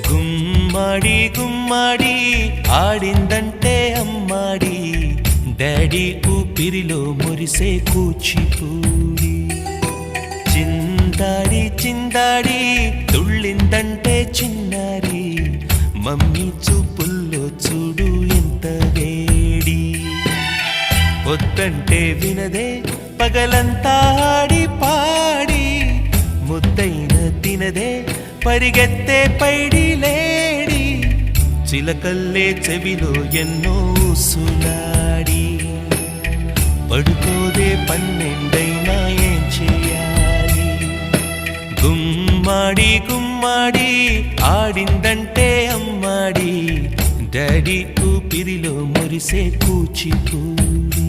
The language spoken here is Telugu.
గుమ్మడి గుమ్మడి ఆడిందంటే అమ్మాడి డాడీ ఊపిరిలో మురిసే కూచిపూడి చిందాడి చిందాడి తుళ్ళిందంటే చిన్నారి మమ్మీ చూపుల్లో చూడు ఎంత వేడి వద్దంటే వినదే పగలంతా ఆడి పాడి ముద్దైన తినదే పరిగెత్తే పైడి లేడి చిలకల్లే చెవిలో ఎన్నో సులాడి పడుకోదే పన్నెండైనా ఏం చేయాలి గుమ్మాడి గుమ్మాడి ఆడిందంటే అమ్మాడి డాడీ ఊపిరిలో మురిసే కూచిపూడి